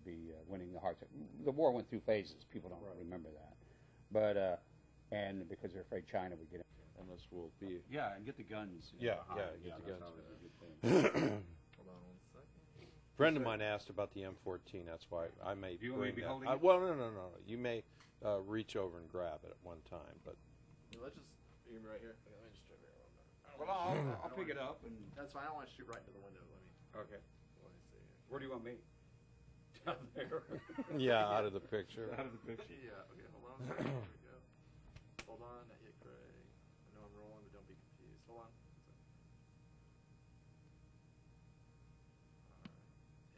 be winning the hearts. The war went through phases. People don't remember that, but and because they're afraid China would get it. And this will be. Yeah, and get the guns. Yeah, get the guns. Hold on 1 second. A friend of mine asked about the M14. That's why I may. You want me to be holding it? Well, no. You may reach over and grab it at one time, but. Yeah, let's just aim right here. Okay, let me just turn it around. Well, I'll pick it up and. That's fine. I don't want to shoot right into the window. Let me. Okay. Let me see here. Where do you want me? Down there. Yeah, out of the picture. Out of the picture. Yeah. Okay. Hold on. There we go. Hold on. I hit Craig. I know I'm rolling, but don't be confused. Hold on.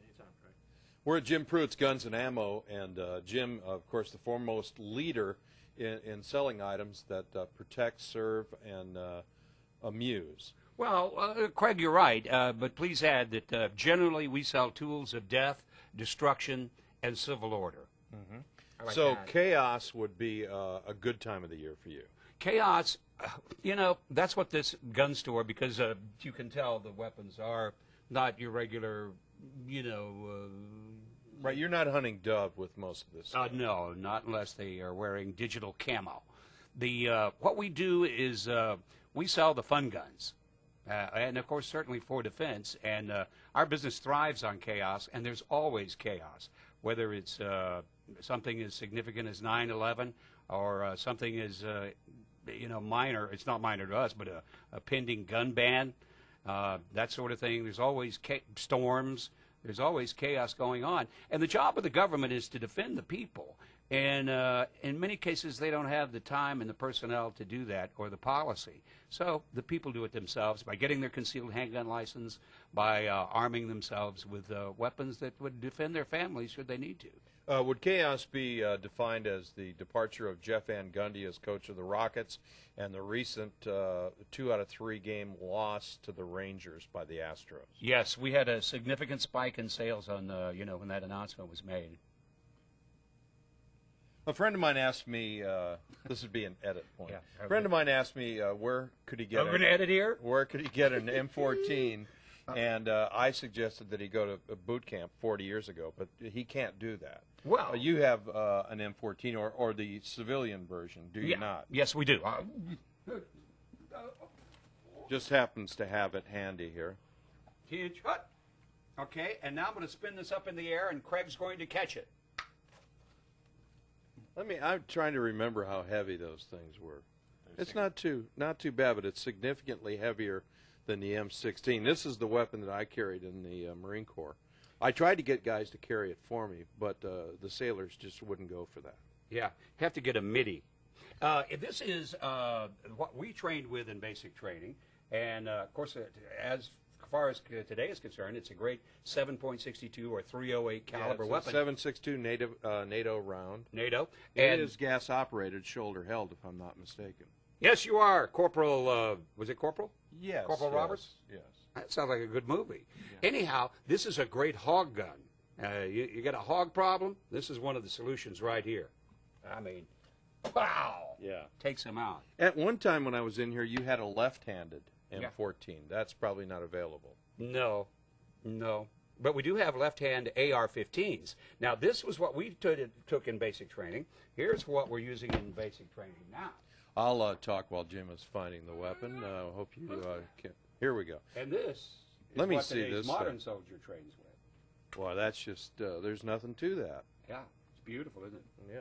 Anytime, Craig. We're at Jim Pruett's Guns and Ammo, and Jim, of course, the foremost leader in selling items that protect, serve, and amuse. Well, Craig, you're right, but please add that generally we sell tools of death, destruction, and civil order. Mm-hmm. Like so that. chaos would be a good time of the year for you. Chaos, that's what this gun store, because you can tell the weapons are not your regular, Right, you're not hunting dove with most of this. No, not unless they are wearing digital camo. What we do is we sell the fun guns. And, of course, certainly for defense. And our business thrives on chaos, and there's always chaos, whether it's something as significant as 9/11 or something as, minor. It's not minor to us, but a pending gun ban, that sort of thing. There's always storms. There's always chaos going on. And the job of the government is to defend the people. And in many cases, they don't have the time and the personnel to do that or the policy. So the people do it themselves by getting their concealed handgun license, by arming themselves with weapons that would defend their families should they need to. Would chaos be defined as the departure of Jeff Van Gundy as coach of the Rockets and the recent 2 out of 3 game loss to the Rangers by the Astros? Yes, we had a significant spike in sales on when that announcement was made. A friend of mine asked me, this would be an edit point. Yeah, okay. A friend of mine asked me where could he get We're going to edit here? Where could he get an M14? And I suggested that he go to a boot camp 40 years ago, but he can't do that. Well, you have an M14 or the civilian version, do you not? Yes, we do. Just happens to have it handy here. Huge hut. Okay, and now I'm going to spin this up in the air, and Craig's going to catch it. I'm trying to remember how heavy those things were. It's not too bad, but it's significantly heavier than the M16. This is the weapon that I carried in the Marine Corps. I tried to get guys to carry it for me, but the sailors just wouldn't go for that. Yeah, have to get a MIDI. This is what we trained with in basic training, and of course, as far as today is concerned, it's a great 7.62 or 308 caliber weapon. 7.62 NATO round. NATO. And it is gas operated, shoulder held, if I'm not mistaken. Yes, you are, Corporal. Was it Corporal? Yes. Corporal Roberts. Yes. That sounds like a good movie. Yeah. Anyhow, this is a great hog gun. You got a hog problem? This is one of the solutions right here. I mean, wow. Yeah. Takes him out. At one time when I was in here, you had a left-handed M14. Yeah. That's probably not available. No. But we do have left-hand AR-15s. Now, this was what we took in basic training. Here's what we're using in basic training now. I'll talk while Jim is finding the weapon. Hope you can. Here we go. And this is Let me what see today's this modern soldier trains with. Well, that's just, there's nothing to that. Yeah, it's beautiful, isn't it? Yeah.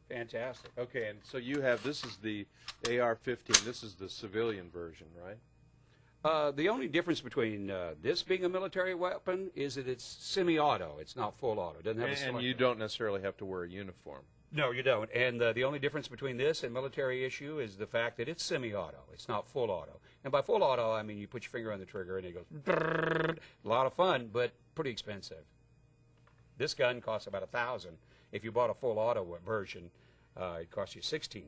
Fantastic. Okay, and so you have, this is the AR-15. This is the civilian version, right? The only difference between this being a military weapon is that it's semi-auto. It's not full auto. It doesn't have a selector. And you don't necessarily have to wear a uniform. No, you don't. And the only difference between this and military issue is the fact that it's semi-auto. It's not full auto. And by full auto, I mean you put your finger on the trigger and it goes brrrr. A lot of fun, but pretty expensive. This gun costs about $1,000. If you bought a full auto version, it costs you $16,000.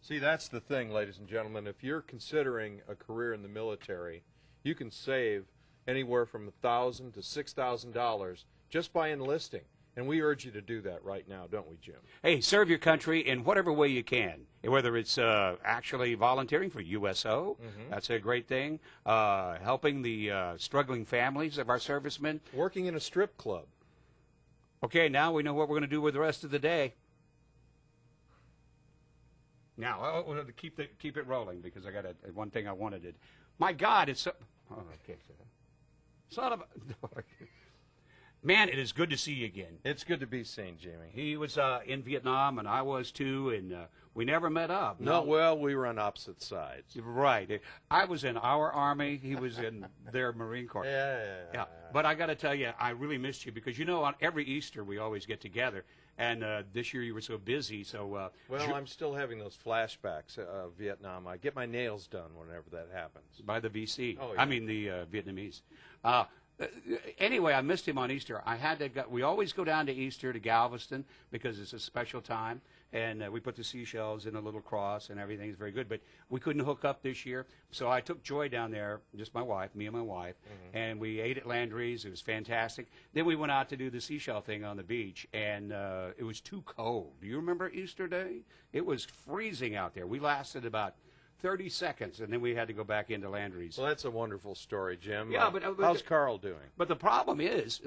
See, that's the thing, ladies and gentlemen. If you're considering a career in the military, you can save anywhere from $1,000 to $6,000 just by enlisting. And we urge you to do that right now, don't we, Jim? Hey, serve your country in whatever way you can. Whether it's actually volunteering for USO, that's a great thing. Helping the struggling families of our servicemen. Working in a strip club. Okay, now we know what we're going to do with the rest of the day. Now, we'll have to keep it rolling because I got one thing I wanted to. My God, it's so. Oh, okay. Son of a. Man, it is good to see you again. It's good to be seen, Jimmy. He was in Vietnam, and I was too, and we never met up. No, well, we were on opposite sides. Right. I was in our Army. He was in their Marine Corps. Yeah. But I got to tell you, I really missed you because, on every Easter we always get together, and this year you were so busy. So well, I'm still having those flashbacks of Vietnam. I get my nails done whenever that happens. By the VC. Oh, yeah. I mean the Vietnamese. Anyway, I missed him on Easter. We always go down to Easter to Galveston because it's a special time, and we put the seashells in a little cross and everything's very good. But we couldn't hook up this year, so I took Joy down there, just me and my wife, and we ate at Landry's. It was fantastic. Then we went out to do the seashell thing on the beach, and it was too cold. Do you remember Easter Day? It was freezing out there. We lasted about 30 seconds, and then we had to go back into Landry's. Well, that's a wonderful story, Jim. Yeah, but how's Carl doing? But the problem is,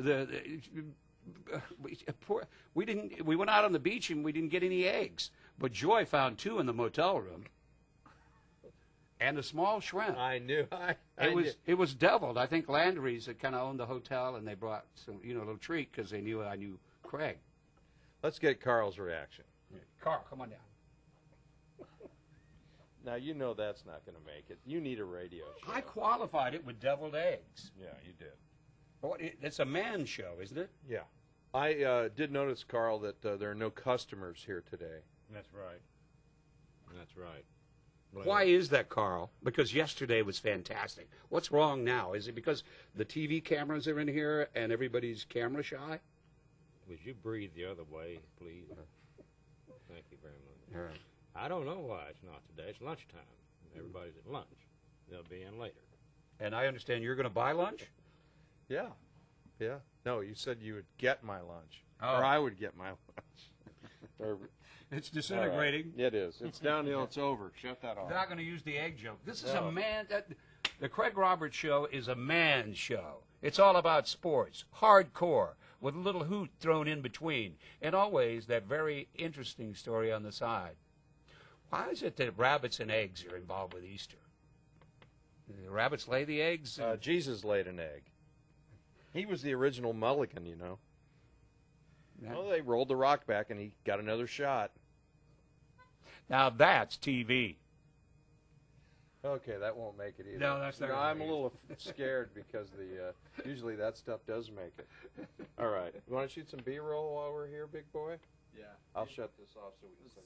we went out on the beach and we didn't get any eggs. But Joy found 2 in the motel room, and a small shrimp. I knew. It was deviled. I think Landry's that kind of owned the hotel, and they brought some, a little treat because they knew I knew Craig. Let's get Carl's reaction. Carl, come on down. Now, that's not going to make it. You need a radio show. I qualified it with deviled eggs. Yeah, you did. Well, it's a man show, isn't it? Yeah. I did notice, Carl, that there are no customers here today. That's right. That's right. Why is that, Carl? Because yesterday was fantastic. What's wrong now? Is it because the TV cameras are in here and everybody's camera shy? Would you breathe the other way, please? Thank you very much. All right. I don't know why it's not today. It's lunchtime. Everybody's at lunch. They'll be in later. And I understand you're going to buy lunch? Yeah. No, you said you would get my lunch. Oh. Or I would get my lunch. It's disintegrating. Right. It is. It's downhill. It's over. Shut that off. They're not going to use the egg joke. This is a man. The Craig Roberts Show is a man's show. It's all about sports, hardcore, with a little hoot thrown in between, and always that very interesting story on the side. Why is it that rabbits and eggs are involved with Easter? The rabbits lay the eggs? Jesus laid an egg. He was the original mulligan, Yeah. Well, they rolled the rock back, and he got another shot. Now that's TV. Okay, that won't make it either. No, that's not gonna I'm a make it. little scared because usually that stuff does make it. All right. You want to shoot some B-roll while we're here, big boy? Yeah. I'll shut this off so we can.